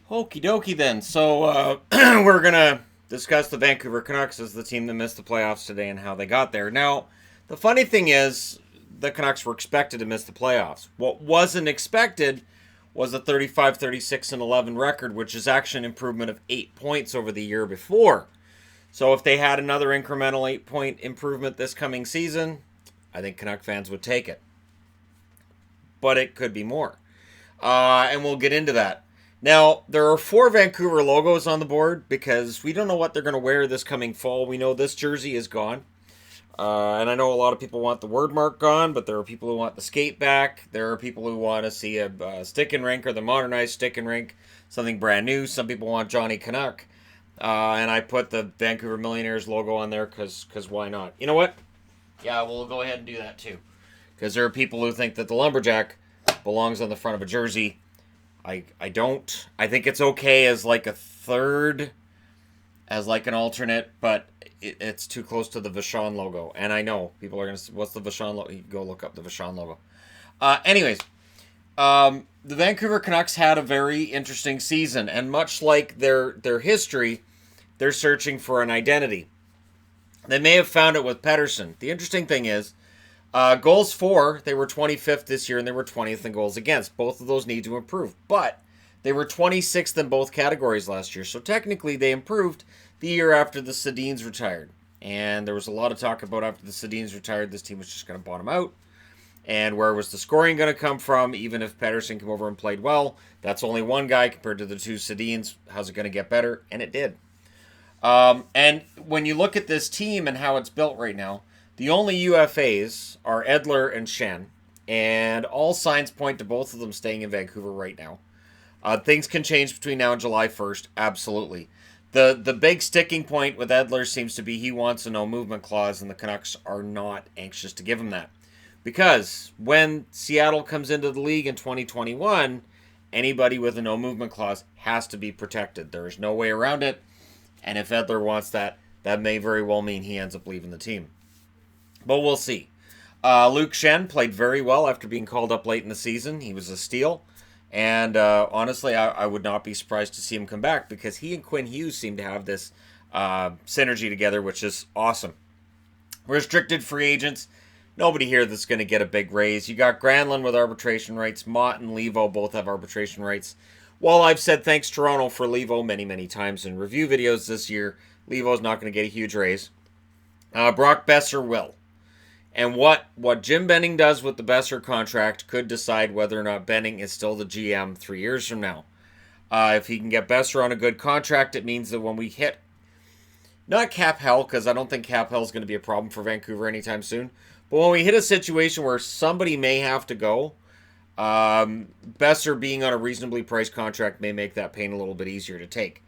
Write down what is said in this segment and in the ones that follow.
Okie dokie then. So we're going to discuss the Vancouver Canucks as the team that missed the playoffs today and how they got there. Now, the funny thing is, the Canucks were expected to miss the playoffs. What wasn't expected was a 35, 36, and 11 record, which is actually an improvement of 8 points over the year before. So if they had another incremental 8-point improvement this coming season, I think Canuck fans would take it. But it could be more. And we'll get into that. Now, there are 4 Vancouver logos on the board because we don't know what they're going to wear this coming fall. We know this jersey is gone. And I know a lot of people want the word mark gone, but there are people who want the skate back. There are people who want to see a stick and rink or the modernized stick and rink, something brand new. Some people want Johnny Canuck. And I put the Vancouver Millionaires logo on there because why not? You know what? Yeah, we'll go ahead and do that too. Because there are people who think that the Lumberjack belongs on the front of a jersey. I don't. I think it's okay as like a third, as like an alternate, but it's too close to the Vachon logo. And I know people are going to say, what's the Vachon logo? You go look up the Vachon logo. Anyways, the Vancouver Canucks had a very interesting season. And much like their history, they're searching for an identity. They may have found it with Pettersson. The interesting thing is, goals for, they were 25th this year and they were 20th in goals against. Both of those need to improve. But they were 26th in both categories last year. So technically they improved the year after the Sedins retired. And there was a lot of talk about after the Sedins retired, this team was just going to bottom out. And where was the scoring going to come from? Even if Pettersson came over and played well, that's only one guy compared to the 2 Sedins. How's it going to get better? And it did. And when you look at this team and how it's built right now, the only UFAs are Edler and Shen, and all signs point to both of them staying in Vancouver right now. Things can change between now and July 1st, absolutely. The big sticking point with Edler seems to be he wants a no-movement clause, and the Canucks are not anxious to give him that. Because when Seattle comes into the league in 2021, anybody with a no-movement clause has to be protected. There is no way around it, and if Edler wants that, that may very well mean he ends up leaving the team. But we'll see. Luke Shen played very well after being called up late in the season. He was a steal. And honestly, I would not be surprised to see him come back because he and Quinn Hughes seem to have this synergy together, which is awesome. Restricted free agents. Nobody here that's going to get a big raise. You got Granlund with arbitration rights. Mott and Levo both have arbitration rights. While I've said thanks Toronto for Levo many, many times in review videos this year, Levo's not going to get a huge raise. Brock Besser will. And what Jim Benning does with the Besser contract could decide whether or not Benning is still the GM 3 years from now. If he can get Besser on a good contract, it means that when we hit, not cap hell, because I don't think cap hell is going to be a problem for Vancouver anytime soon, but when we hit a situation where somebody may have to go, Besser being on a reasonably priced contract may make that pain a little bit easier to take.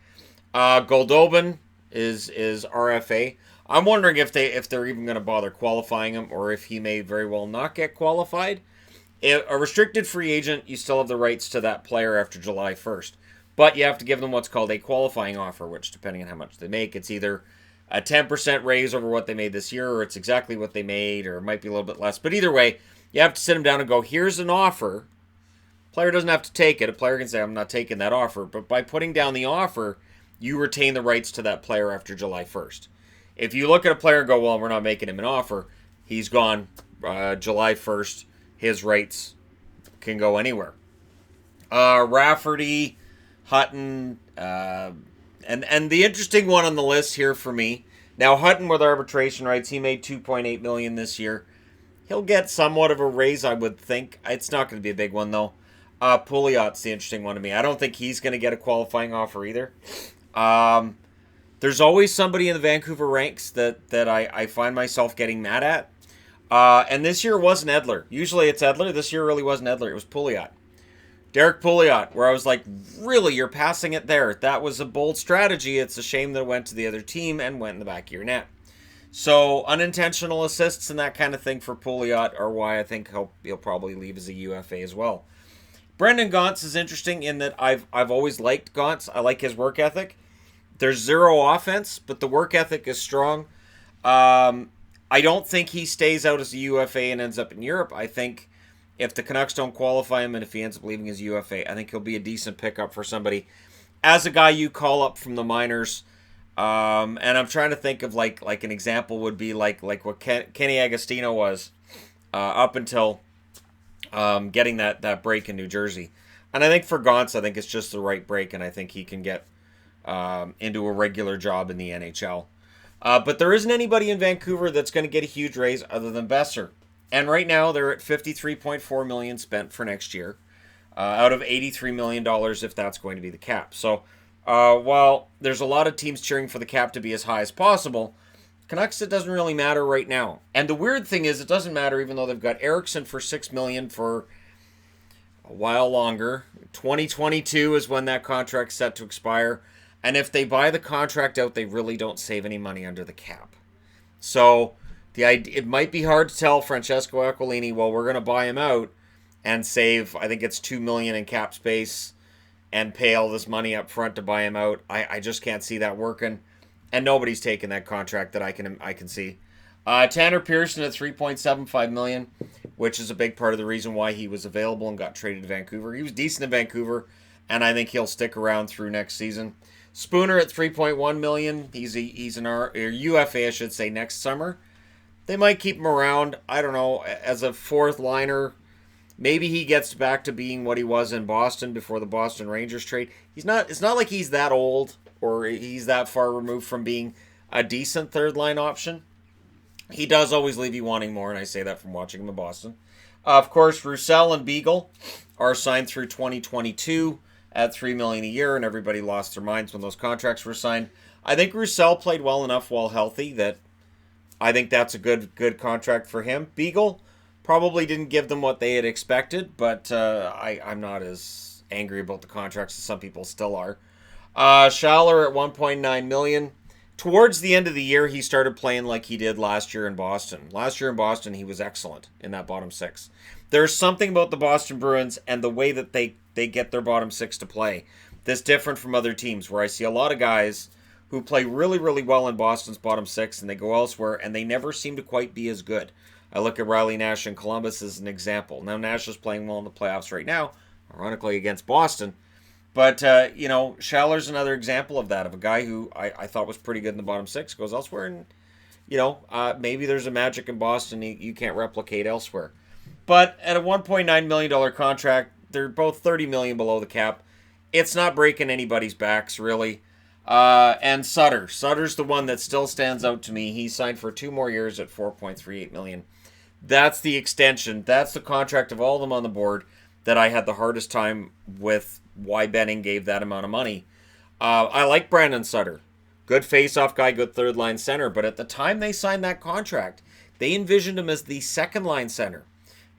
Goldobin is RFA. I'm wondering if they're even going to bother qualifying him or if he may very well not get qualified. A restricted free agent, you still have the rights to that player after July 1st. But you have to give them what's called a qualifying offer, which depending on how much they make, it's either a 10% raise over what they made this year or it's exactly what they made or it might be a little bit less. But either way, you have to sit them down and go, here's an offer. Player doesn't have to take it. A player can say, I'm not taking that offer. But by putting down the offer, you retain the rights to that player after July 1st. If you look at a player and go, well, we're not making him an offer, he's gone July 1st. His rights can go anywhere. Rafferty, Hutton, and the interesting one on the list here for me, now Hutton with arbitration rights, he made $2.8 million this year. He'll get somewhat of a raise, I would think. It's not going to be a big one, though. Pouliot's the interesting one to me. I don't think he's going to get a qualifying offer either. There's always somebody in the Vancouver ranks that I find myself getting mad at. And this year it wasn't Edler. Usually it's Edler. This year really wasn't Edler. It was Pouliot. Derek Pouliot, where I was like, really, you're passing it there. That was a bold strategy. It's a shame that it went to the other team and went in the back of your net. So unintentional assists and that kind of thing for Pouliot are why I think he'll probably leave as a UFA as well. Brendan Gaunce is interesting in that I've always liked Gaunce. I like his work ethic. There's zero offense, but the work ethic is strong. I don't think he stays out as a UFA and ends up in Europe. I think if the Canucks don't qualify him and if he ends up leaving as UFA, I think he'll be a decent pickup for somebody. as a guy you call up from the minors. And I'm trying to think of like an example would be like what Kenny Agostino was up until getting that break in New Jersey. And I think for Gauntz, I think it's just the right break, and I think he can get into a regular job in the NHL. But there isn't anybody in Vancouver that's going to get a huge raise other than Besser. And right now they're at $53.4 million spent for next year, out of $83 million if that's going to be the cap. So while there's a lot of teams cheering for the cap to be as high as possible, Canucks, it doesn't really matter right now. And the weird thing is, it doesn't matter even though they've got Eriksson for $6 million for a while longer. 2022 is when that contract's set to expire. And if they buy the contract out, they really don't save any money under the cap. So it might be hard to tell Francesco Aquilini, well, we're going to buy him out and save, I think it's $2 million in cap space and pay all this money up front to buy him out. I just can't see that working. And nobody's taken that contract that I can see. Tanner Pearson at $3.75 million, which is a big part of the reason why he was available and got traded to Vancouver. He was decent in Vancouver, and I think he'll stick around through next season. Spooner at $3.1 million. He's an UFA, I should say, next summer. They might keep him around. I don't know, as a fourth liner. Maybe he gets back to being what he was in Boston before the Boston Rangers trade. It's not like he's that old or he's that far removed from being a decent third line option. He does always leave you wanting more, and I say that from watching him in Boston. Of course, Roussel and Beagle are signed through 2022 at $3 million a year, and everybody lost their minds when those contracts were signed. I think Roussel played well enough while healthy that I think that's a good contract for him. Beagle probably didn't give them what they had expected, but I'm not as angry about the contracts as some people still are. Schaller at $1.9 million. Towards the end of the year, he started playing like he did last year in Boston. Last year in Boston, he was excellent in that bottom six. There's something about the Boston Bruins and the way that they get their bottom six to play that's different from other teams, where I see a lot of guys who play really, really well in Boston's bottom six and they go elsewhere and they never seem to quite be as good. I look at Riley Nash in Columbus as an example. Now, Nash is playing well in the playoffs right now, ironically against Boston. But, Schaller's another example of that, of a guy who I thought was pretty good in the bottom six, goes elsewhere, and, maybe there's a magic in Boston you can't replicate elsewhere. But at a $1.9 million contract, they're both $30 million below the cap. It's not breaking anybody's backs, really. And Sutter's the one that still stands out to me. He signed for 2 more years at $4.38 million. That's the extension. That's the contract of all of them on the board that I had the hardest time with why Benning gave that amount of money. I like Brandon Sutter. Good face-off guy, good third-line center. But at the time they signed that contract, they envisioned him as the second-line center.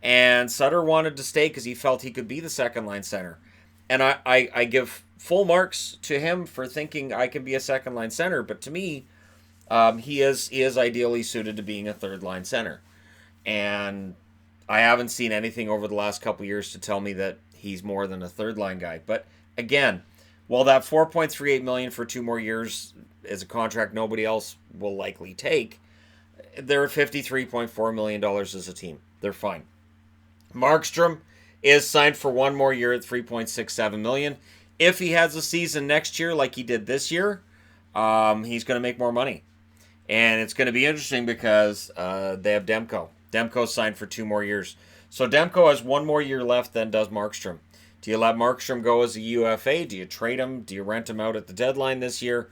And Sutter wanted to stay because he felt he could be the second-line center. And I give full marks to him for thinking I can be a second-line center. But to me, he is ideally suited to being a third-line center. And I haven't seen anything over the last couple years to tell me that he's more than a third-line guy. But again, while that $4.38 million for 2 more years is a contract nobody else will likely take, they're at $53.4 million as a team. They're fine. Markstrom is signed for 1 more year at $3.67 million. If he has a season next year like he did this year, he's going to make more money. And it's going to be interesting because they have Demko. Demko's signed for 2 more years. So Demko has 1 more year left than does Markstrom. Do you let Markstrom go as a UFA? Do you trade him? Do you rent him out at the deadline this year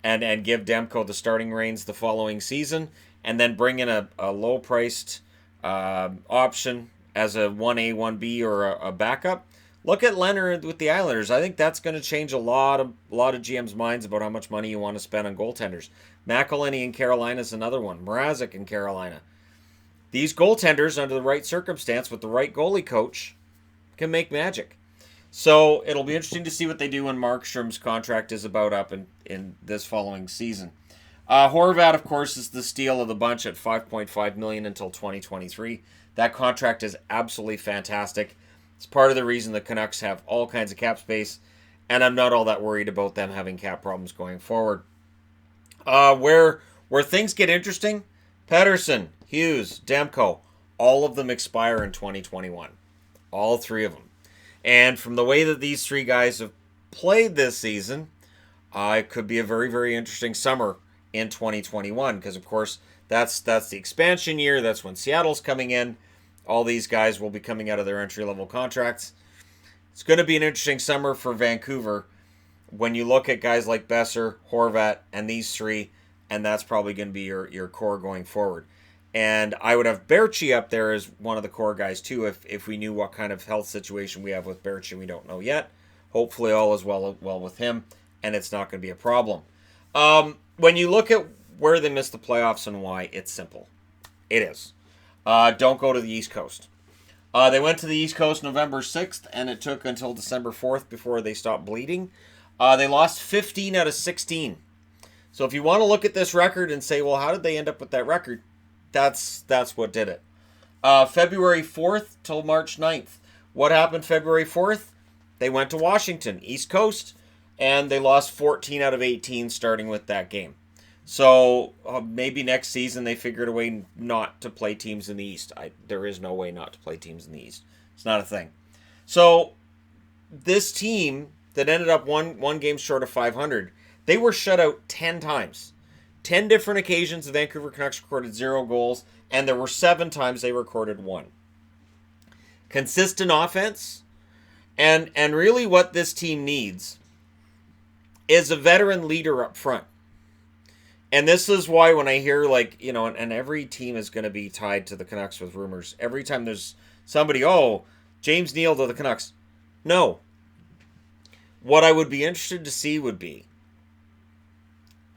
and give Demko the starting reins the following season and then bring in a low-priced option as a 1A, 1B or a backup? Look at Leonard with the Islanders. I think that's going to change a lot of GM's minds about how much money you want to spend on goaltenders. McElhinney in Carolina is another one. Mrazek in Carolina. These goaltenders, under the right circumstance, with the right goalie coach, can make magic. So it'll be interesting to see what they do when Markstrom's contract is about up in this following season. Horvat, of course, is the steal of the bunch at $5.5 million until 2023. That contract is absolutely fantastic. It's part of the reason the Canucks have all kinds of cap space, and I'm not all that worried about them having cap problems going forward. Where things get interesting, Pettersson, Hughes, Demko, all of them expire in 2021. All 3 of them. And from the way that these 3 guys have played this season, it could be a very, very interesting summer in 2021 because, of course, that's the expansion year. That's when Seattle's coming in. All these guys will be coming out of their entry-level contracts. It's going to be an interesting summer for Vancouver when you look at guys like Besser, Horvat, and these three, and that's probably going to be your core going forward. And I would have Berchi up there as one of the core guys too if we knew what kind of health situation we have with Berchi. We don't know yet. Hopefully all is well with him, and it's not going to be a problem. When you look at where they missed the playoffs and why, it's simple. It is. Don't go to the East Coast. They went to the East Coast November 6th, and it took until December 4th before they stopped bleeding. They lost 15 out of 16. So if you want to look at this record and say, well, how did they end up with that record? That's what did it. February 4th till March 9th. What happened February 4th? They went to Washington, East Coast, and they lost 14 out of 18 starting with that game. So maybe next season they figured a way not to play teams in the East. There is no way not to play teams in the East. It's not a thing. So this team that ended up one game short of 500, they were shut out 10 times. 10 different occasions the Vancouver Canucks recorded 0 goals, and there were 7 times they recorded 1. Consistent offense, and really what this team needs is a veteran leader up front. And this is why when I hear, like, you know, and every team is going to be tied to the Canucks with rumors. Every time there's somebody, James Neal to the Canucks. No. What I would be interested to see would be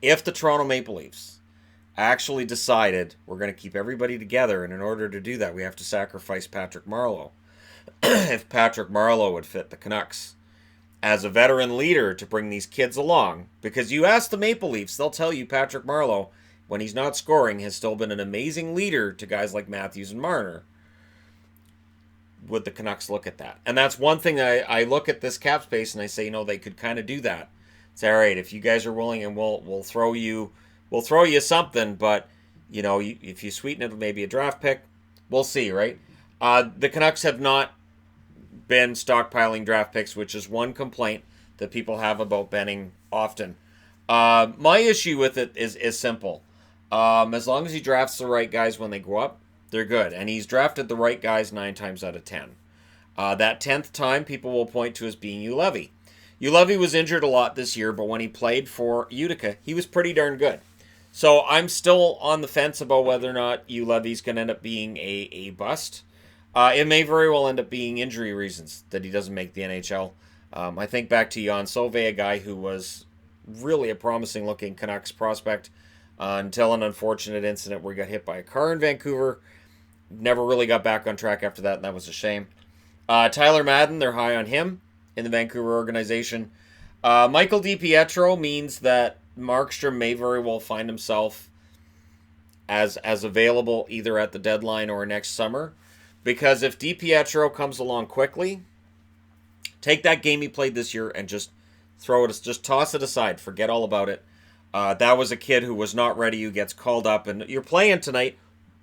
if the Toronto Maple Leafs actually decided we're going to keep everybody together, and in order to do that, we have to sacrifice Patrick Marleau. If Patrick Marleau would fit the Canucks as a veteran leader to bring these kids along, because you ask the Maple Leafs, they'll tell you Patrick Marleau, when he's not scoring, has still been an amazing leader to guys like Matthews and Marner. Would the Canucks look at that? And that's one thing I look at this cap space and I say, they could kind of do that. It's all right if you guys are willing, and we'll throw you something, but if you sweeten it with maybe a draft pick, we'll see, right? The Canucks have not been stockpiling draft picks, which is one complaint that people have about Benning often. My issue with it is simple. As long as he drafts the right guys when they go up, they're good. And he's drafted the right guys 9 times out of 10. That 10th time, people will point to as being Ulevy. Ulevy was injured a lot this year, but when he played for Utica, he was pretty darn good. So I'm still on the fence about whether or not Ulevy's going to end up being a bust. It may very well end up being injury reasons that he doesn't make the NHL. I think back to Jan Sove, a guy who was really a promising-looking Canucks prospect until an unfortunate incident where he got hit by a car in Vancouver. Never really got back on track after that, and that was a shame. Tyler Madden, they're high on him in the Vancouver organization. Michael DiPietro means that Markstrom may very well find himself as available either at the deadline or next summer. Because if DiPietro comes along quickly, take that game he played this year and just toss it aside. Forget all about it. That was a kid who was not ready, who gets called up, and you're playing tonight.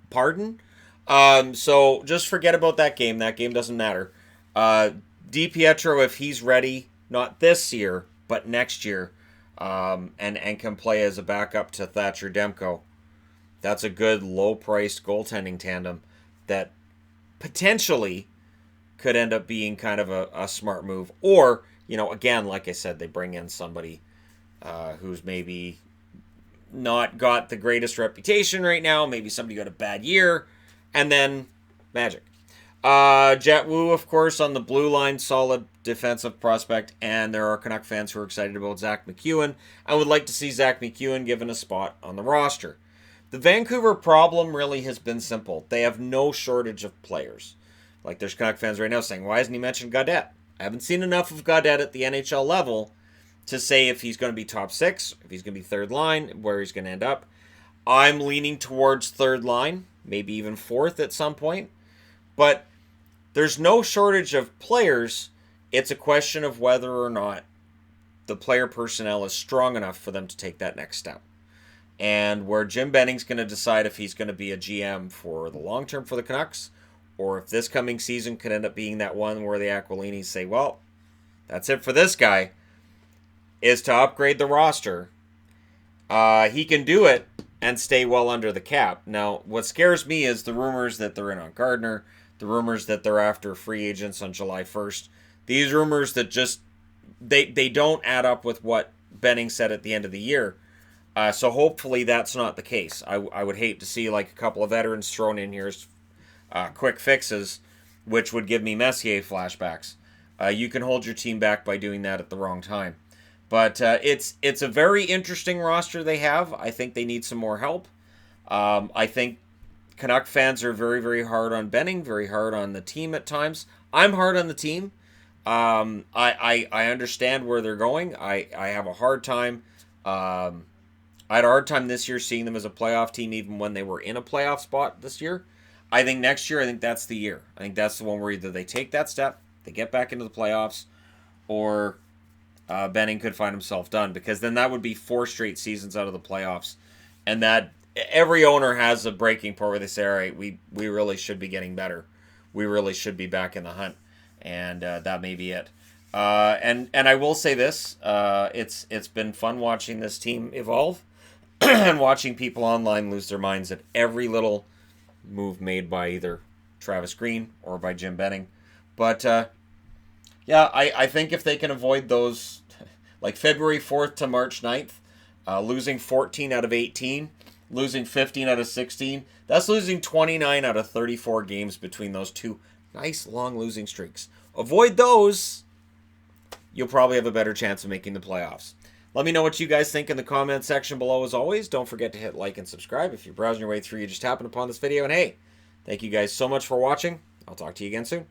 Pardon? So just forget about that game. That game doesn't matter. DiPietro, if he's ready, not this year, but next year, and can play as a backup to Thatcher Demko, that's a good low-priced goaltending tandem that potentially could end up being kind of a smart move. Or, again, like I said, they bring in somebody who's maybe not got the greatest reputation right now. Maybe somebody got a bad year, and then magic. Jet Wu, of course, on the blue line, solid defensive prospect, and there are Canuck fans who are excited about Zach McEwen. I would like to see Zach McEwen given a spot on the roster. The Vancouver problem really has been simple. They have no shortage of players. Like, there's Canuck fans right now saying, why hasn't he mentioned Gaudette? I haven't seen enough of Gaudette at the NHL level to say if he's going to be top 6, if he's going to be third line, where he's going to end up. I'm leaning towards third line, maybe even fourth at some point. But there's no shortage of players. It's a question of whether or not the player personnel is strong enough for them to take that next step. And where Jim Benning's going to decide if he's going to be a GM for the long term for the Canucks, or if this coming season could end up being that one where the Aquilinis say, well, that's it for this guy. is to upgrade the roster. He can do it and stay well under the cap. Now, what scares me is the rumors that they're in on Gardner, the rumors that they're after free agents on July 1st. These rumors that just they don't add up with what Benning said at the end of the year. So hopefully that's not the case. I would hate to see like a couple of veterans thrown in here as quick fixes, which would give me Messier flashbacks. You can hold your team back by doing that at the wrong time. But it's a very interesting roster they have. I think they need some more help. I think Canuck fans are very, very hard on Benning, very hard on the team at times. I'm hard on the team. I understand where they're going. I have a hard time. I had a hard time this year seeing them as a playoff team, even when they were in a playoff spot this year. I think next year, I think that's the year. I think that's the one where either they take that step, they get back into the playoffs, or Benning could find himself done, because then that would be 4 straight seasons out of the playoffs, and that every owner has a breaking point where they say, all right, we really should be getting better. We really should be back in the hunt, and that may be it. And I will say this, it's been fun watching this team evolve and watching people online lose their minds at every little move made by either Travis Green or by Jim Benning. But yeah, I think if they can avoid those, like February 4th to March 9th, losing 14 out of 18, losing 15 out of 16, that's losing 29 out of 34 games between those two nice long losing streaks. Avoid those, you'll probably have a better chance of making the playoffs. Let me know what you guys think in the comment section below as always. Don't forget to hit like and subscribe. If you're browsing your way through, you just happened upon this video. And hey, thank you guys so much for watching. I'll talk to you again soon.